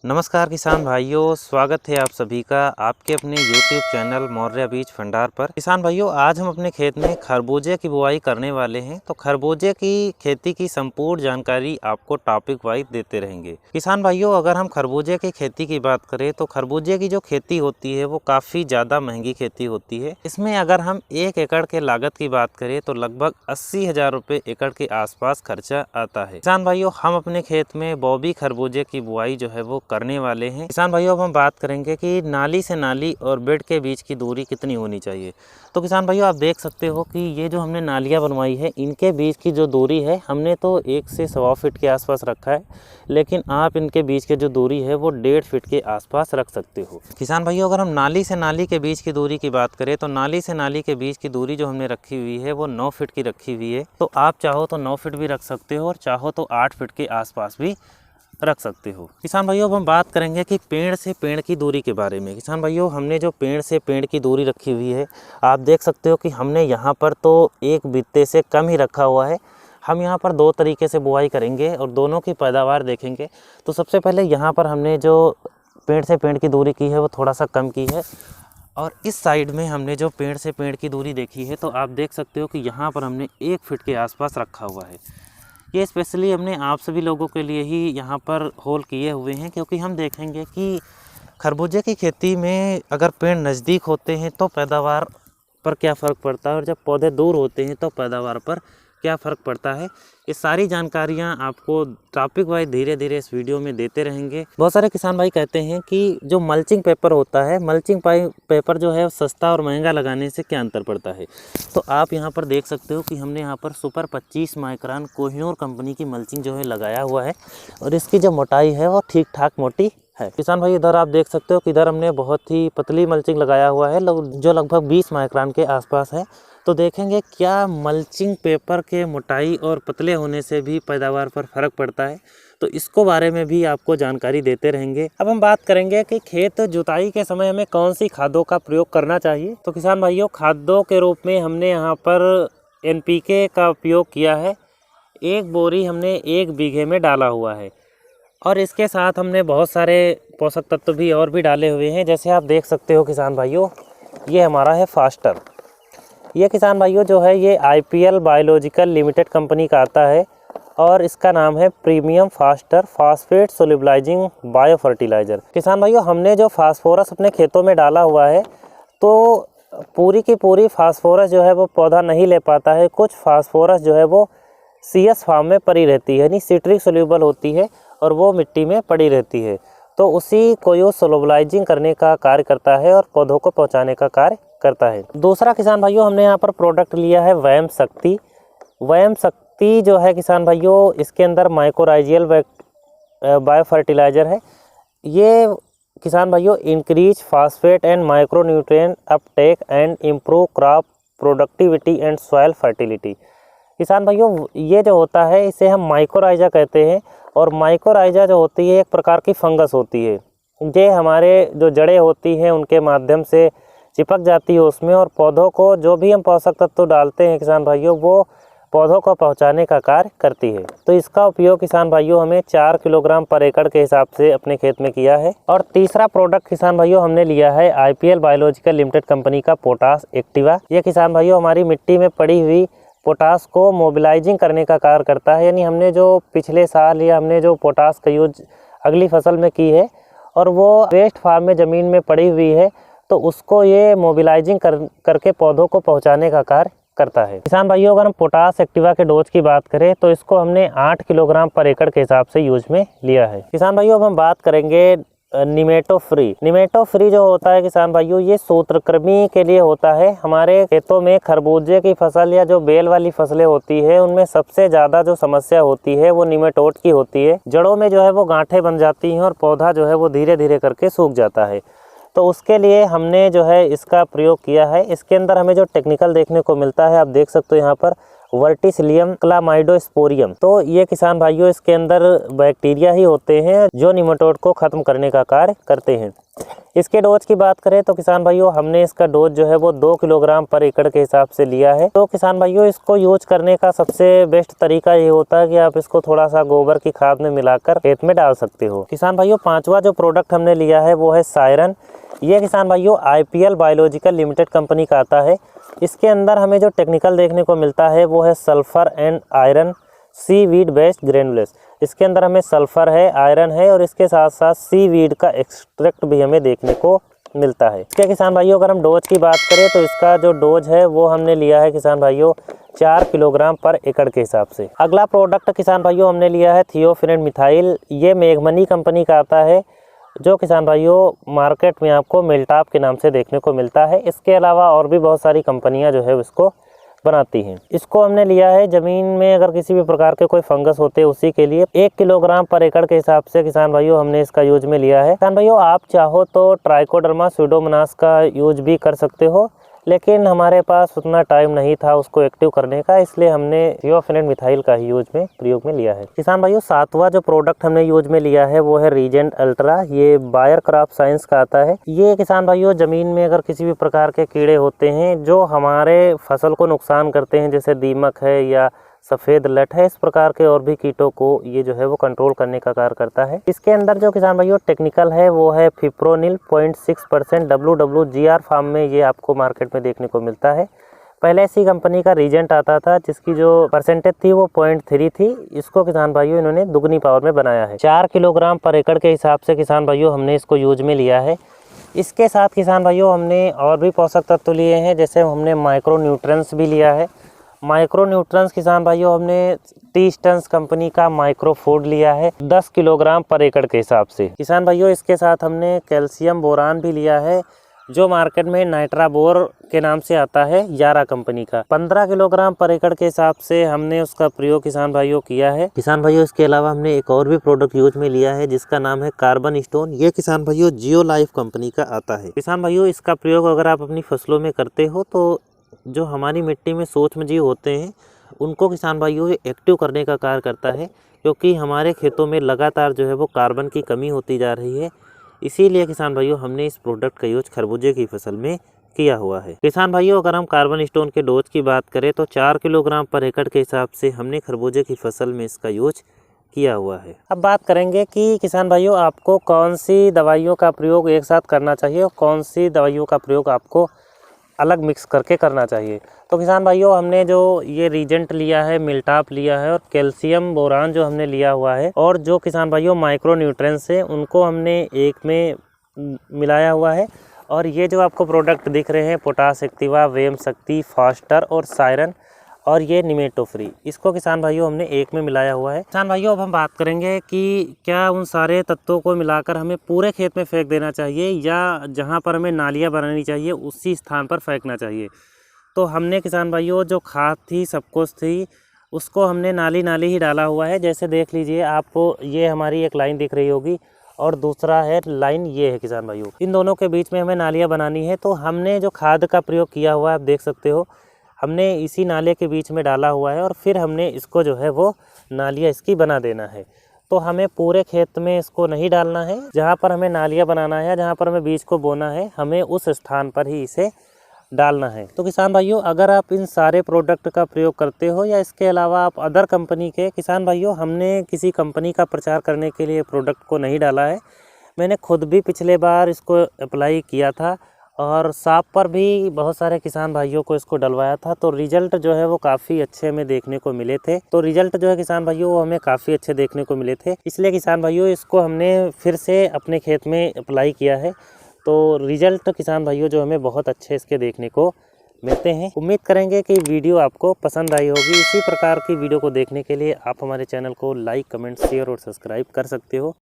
नमस्कार किसान भाइयों, स्वागत है आप सभी का आपके अपने YouTube चैनल मौर्य बीज भंडार पर। किसान भाइयों, आज हम अपने खेत में खरबूजे की बुआई करने वाले हैं। तो खरबूजे की खेती की संपूर्ण जानकारी आपको टॉपिक वाइज देते रहेंगे। किसान भाइयों, अगर हम खरबूजे की खेती की बात करें तो खरबूजे की जो खेती होती है वो काफ़ी ज़्यादा महंगी खेती होती है। इसमें अगर हम 1 एकड़ के लागत की बात करें तो लगभग 80,000 रुपये एकड़ के आसपास खर्चा आता है। किसान भाइयों, हम अपने खेत में बॉबी खरबूजे की बुआई जो है वो करने वाले हैं। किसान भाइयों, अब हम बात करेंगे कि नाली से नाली और बेड के बीच की दूरी कितनी होनी चाहिए। तो किसान भाइयों, आप देख सकते हो कि ये जो हमने नालियाँ बनवाई है इनके बीच की जो दूरी है हमने तो 1 से 1.25 फीट के आसपास रखा है, लेकिन आप इनके बीच की जो दूरी है वो 1.5 फीट के आसपास रख सकते हो। किसान भाइयों, अगर हम नाली से नाली के बीच की दूरी की बात करें तो नाली से नाली के बीच की दूरी जो हमने रखी हुई है वो 9 फीट की रखी हुई है। तो आप चाहो तो 9 फीट भी रख सकते हो और चाहो तो 8 फीट के आसपास भी रख सकते हो। किसान भाइयों, अब हम बात करेंगे कि पेड़ से पेड़ की दूरी के बारे में। किसान भाइयों, हमने जो पेड़ से पेड़ की दूरी रखी हुई है आप देख सकते हो कि हमने यहाँ पर तो एक बित्ते से कम ही रखा हुआ है। हम यहाँ पर 2 तरीके से बुआई करेंगे और दोनों की पैदावार देखेंगे। तो सबसे पहले यहाँ पर हमने जो पेड़ से पेड़ की दूरी की है वो थोड़ा सा कम की है, और इस साइड में हमने जो पेड़ से पेड़ की दूरी देखी है तो आप देख सकते हो कि यहाँ पर हमने 1 फीट के आसपास रखा हुआ है। ये स्पेशली हमने आप सभी लोगों के लिए ही यहाँ पर होल किए हुए हैं, क्योंकि हम देखेंगे कि खरबूजे की खेती में अगर पेड़ नज़दीक होते हैं तो पैदावार पर क्या फ़र्क पड़ता है और जब पौधे दूर होते हैं तो पैदावार पर क्या फ़र्क पड़ता है। ये सारी जानकारियाँ आपको टॉपिक वाइज धीरे धीरे इस वीडियो में देते रहेंगे। बहुत सारे किसान भाई कहते हैं कि जो मल्चिंग पेपर होता है, मल्चिंग पेपर जो है सस्ता और महंगा लगाने से क्या अंतर पड़ता है। तो आप यहाँ पर देख सकते हो कि हमने यहाँ पर सुपर 25 माइक्रोन कोहिनूर कंपनी की मल्चिंग जो है लगाया हुआ है, और इसकी जो मोटाई है वो ठीक ठाक मोटी है। किसान भाई, इधर आप देख सकते हो कि इधर हमने बहुत ही पतली मल्चिंग लगाया हुआ है जो लगभग 20 माइक्रोन के आसपास है। तो देखेंगे क्या मल्चिंग पेपर के मोटाई और पतले होने से भी पैदावार पर फ़र्क पड़ता है। तो इसको बारे में भी आपको जानकारी देते रहेंगे। अब हम बात करेंगे कि खेत जुताई के समय हमें कौन सी खादों का प्रयोग करना चाहिए। तो किसान भाइयों, खादों के रूप में हमने यहाँ पर NPK का उपयोग किया है। 1 बोरी हमने 1 बीघे में डाला हुआ है, और इसके साथ हमने बहुत सारे पोषक तत्व भी और भी डाले हुए हैं। जैसे आप देख सकते हो किसान भाइयों, ये हमारा है फास्टर। ये किसान भाइयों जो है ये IPL बायोलॉजिकल लिमिटेड कंपनी का आता है, और इसका नाम है premium faster phosphate solubilising bio fertiliser. किसान भाइयों, हमने जो फास्फोरस अपने खेतों में डाला हुआ है तो पूरी की पूरी फास्फोरस जो है वो पौधा नहीं ले पाता है। कुछ फास्फोरस जो है वो CS फॉर्म में पड़ी रहती है, यानी सिट्रिक सोल्यूबल होती है और वो मिट्टी में पड़ी रहती है। तो उसी को ये सोल्यूबलाइजिंग करने का कार्य करता है और पौधों को पहुंचाने का कार्य करता है। दूसरा किसान भाइयों, हमने यहाँ पर प्रोडक्ट लिया है वैम शक्ति। वैम शक्ति जो है किसान भाइयों, इसके अंदर माइक्रोराइजियल बायो फर्टिलाइज़र है। ये किसान भाइयों increase phosphate and micronutrient Uptake and improve crop productivity and soil fertility. किसान भाइयों, ये जो होता है इसे हम माइकोराइजा कहते हैं, और माइकोराइजा जो होती है एक प्रकार की फंगस होती है। ये हमारे जो जड़ें होती हैं उनके माध्यम से चिपक जाती है उसमें, और पौधों को जो भी हम पोषक तत्व डालते हैं किसान भाइयों वो पौधों को पहुंचाने का कार्य करती है। तो इसका उपयोग किसान भाइयों हमें 4 किलोग्राम पर एकड़ के हिसाब से अपने खेत में किया है। और तीसरा प्रोडक्ट किसान भाइयों हमने लिया है IPL बायोलॉजिकल लिमिटेड कंपनी का पोटास एक्टिवा। ये किसान भाइयों हमारी मिट्टी में पड़ी हुई पोटास को मोबिलाइजिंग करने का कार्य करता है। यानी हमने जो पिछले साल या हमने जो पोटास का यूज अगली फसल में की है और वो वेस्ट फार्म में ज़मीन में पड़ी हुई है, तो उसको ये मोबिलाइजिंग करके पौधों को पहुंचाने का कार्य करता है। किसान भाइयों, अगर हम पोटास एक्टिवा के डोज की बात करें तो इसको हमने 8 किलोग्राम पर एकड़ के हिसाब से यूज में लिया है। किसान भाइयों, अब हम बात करेंगे निमेटो फ्री। निमेटो फ्री जो होता है किसान भाइयों, ये सूत्रकृमि के लिए होता है। हमारे खेतों में खरबूजे की फसल या जो बेल वाली फसलें होती है उनमें सबसे ज़्यादा जो समस्या होती है वो निमेटोड की होती है। जड़ों में जो है वो गांठें बन जाती हैं और पौधा जो है वो धीरे धीरे करके सूख जाता है। तो उसके लिए हमने जो है इसका प्रयोग किया है। इसके अंदर हमें जो टेक्निकल देखने को मिलता है, आप देख सकते हो यहाँ पर वर्टिसिलियम क्लामाइडोस्पोरियम। तो ये किसान भाइयों इसके अंदर बैक्टीरिया ही होते हैं जो निमेटोड को खत्म करने का कार्य करते हैं। इसके डोज की बात करें तो किसान भाइयों हमने इसका डोज जो है वो 2 किलोग्राम पर एकड़ के हिसाब से लिया है। तो किसान भाइयों इसको यूज करने का सबसे बेस्ट तरीका ये होता है कि आप इसको थोड़ा सा गोबर की खाद में मिलाकर खेत में डाल सकते हो। किसान भाइयों 5वां जो प्रोडक्ट हमने लिया है वो है सायरन। ये किसान भाइयों IPL बायोलॉजिकल लिमिटेड कंपनी का आता है। इसके अंदर हमें जो टेक्निकल देखने को मिलता है वो है sulphur and iron seaweed based granules. इसके अंदर हमें सल्फर है, आयरन है और इसके साथ साथ सीवीड का एक्सट्रैक्ट भी हमें देखने को मिलता है। इसके किसान भाइयों अगर हम डोज की बात करें तो इसका जो डोज है वो हमने लिया है किसान भाइयों 4 किलोग्राम पर एकड़ के हिसाब से। अगला प्रोडक्ट किसान भाइयों हमने लिया है थियोफिनेट मिथाइल। ये मेघमनी कंपनी का आता है, जो किसान भाइयों मार्केट में आपको मिल्टाप के नाम से देखने को मिलता है। इसके अलावा और भी बहुत सारी कंपनियां जो है इसको बनाती हैं। इसको हमने लिया है ज़मीन में अगर किसी भी प्रकार के कोई फंगस होते हैं उसी के लिए 1 किलोग्राम पर एकड़ के हिसाब से किसान भाइयों हमने इसका यूज में लिया है। किसान भाइयों आप चाहो तो ट्राइकोडर्मा स्यूडोमोनास का यूज भी कर सकते हो, लेकिन हमारे पास उतना टाइम नहीं था उसको एक्टिव करने का, इसलिए हमने थियोफिनेट मिथाइल का ही यूज में प्रयोग में लिया है। किसान भाइयों 7वां जो प्रोडक्ट हमने यूज में लिया है वो है रीजेंट अल्ट्रा। ये बायर क्रॉप साइंस का आता है। ये किसान भाइयों ज़मीन में अगर किसी भी प्रकार के कीड़े होते हैं जो हमारे फसल को नुकसान करते हैं, जैसे दीमक है या सफ़ेद लट है, इस प्रकार के और भी कीटों को ये जो है वो कंट्रोल करने का कार्य करता है। इसके अंदर जो किसान भाइयों टेक्निकल है वो है फिप्रोनिल 0.6% WWGR फार्म में ये आपको मार्केट में देखने को मिलता है। पहले इसी कंपनी का रीजेंट आता था जिसकी जो परसेंटेज थी वो 0.3 थी। इसको किसान भाइयों इन्होंने दुगनी पावर में बनाया है। 4 किलोग्राम पर एकड़ के हिसाब से किसान भाइयों हमने इसको यूज में लिया है। इसके साथ किसान भाइयों हमने और भी पोषक तत्व लिए हैं, जैसे हमने माइक्रो न्यूट्रिएंट्स भी लिया है। माइक्रो न्यूट्रिएंट्स किसान भाइयों हमने टी-स्टन्स कंपनी का माइक्रो फूड लिया है 10 किलोग्राम पर एकड़ के हिसाब से। किसान भाइयों इसके साथ हमने कैल्शियम बोरान भी लिया है, जो मार्केट में नाइट्राबोर के नाम से आता है, यारा कंपनी का। 15 किलोग्राम पर एकड़ के हिसाब से हमने उसका प्रयोग किसान भाइयों किया है। किसान भाइयों इसके अलावा हमने एक और भी प्रोडक्ट यूज में लिया है जिसका नाम है कार्बन स्टोन। ये किसान भाइयों जियो लाइफ कंपनी का आता है। किसान भाइयों इसका प्रयोग अगर आप अपनी फसलों में करते हो तो जो हमारी मिट्टी में सूक्ष्म जीव होते हैं उनको किसान भाइयों एक्टिव करने का कार्य करता है, क्योंकि हमारे खेतों में लगातार जो है वो कार्बन की कमी होती जा रही है। इसीलिए किसान भाइयों हमने इस प्रोडक्ट का यूज खरबूजे की फसल में किया हुआ है। किसान भाइयों अगर हम कार्बन स्टोन के डोज की बात करें तो 4 किलोग्राम पर एकड़ के हिसाब से हमने खरबूजे की फसल में इसका यूज किया हुआ है। अब बात करेंगे कि किसान भाइयों आपको कौन सी दवाइयों का प्रयोग एक साथ करना चाहिए और कौन सी दवाइयों का प्रयोग आपको अलग मिक्स करके करना चाहिए। तो किसान भाइयों हमने जो ये रीजेंट लिया है, मिल्टाप लिया है और कैल्शियम बोरान जो हमने लिया हुआ है, और जो किसान भाइयों माइक्रो न्यूट्रिएंट्स है उनको हमने एक में मिलाया हुआ है। और ये जो आपको प्रोडक्ट दिख रहे हैं पोटाश एक्टिवा, वेम शक्ति, फास्टर और सायरन और ये निमेटो फ्री, इसको किसान भाइयों हमने एक में मिलाया हुआ है। किसान भाइयों अब हम बात करेंगे कि क्या उन सारे तत्वों को मिलाकर हमें पूरे खेत में फेंक देना चाहिए या जहां पर हमें नालियां बनानी चाहिए उसी स्थान पर फेंकना चाहिए। तो हमने किसान भाइयों जो खाद थी, सब कुछ थी, उसको हमने नाली नाली ही डाला हुआ है। जैसे देख लीजिए आपको, ये हमारी एक लाइन दिख रही होगी और दूसरा है लाइन ये है किसान भाइयों। इन दोनों के बीच में हमें नालियाँ बनानी है। तो हमने जो खाद का प्रयोग किया हुआ है आप देख सकते हो, हमने इसी नाले के बीच में डाला हुआ है और फिर हमने इसको जो है वो नालियाँ इसकी बना देना है। तो हमें पूरे खेत में इसको नहीं डालना है, जहाँ पर हमें नालियाँ बनाना है, जहाँ पर हमें बीज को बोना है, हमें उस स्थान पर ही इसे डालना है। तो किसान भाइयों अगर आप इन सारे प्रोडक्ट का प्रयोग करते हो या इसके अलावा आप अदर कंपनी के, किसान भाइयों हमने किसी कंपनी का प्रचार करने के लिए प्रोडक्ट को नहीं डाला है। मैंने खुद भी पिछले बार इसको अप्लाई किया था और सांप पर भी बहुत सारे किसान भाइयों को इसको डलवाया था, तो रिजल्ट जो है वो काफ़ी अच्छे हमें देखने को मिले थे। तो रिजल्ट जो है किसान भाइयों वो हमें काफ़ी अच्छे देखने को मिले थे, इसलिए किसान भाइयों इसको हमने फिर से अपने खेत में अप्लाई किया है। तो रिजल्ट किसान भाइयों जो हमें बहुत अच्छे इसके देखने को मिलते हैं। उम्मीद करेंगे कि वीडियो आपको पसंद आई होगी। इसी प्रकार की वीडियो को देखने के लिए आप हमारे चैनल को लाइक, कमेंट, शेयर और सब्सक्राइब कर सकते हो।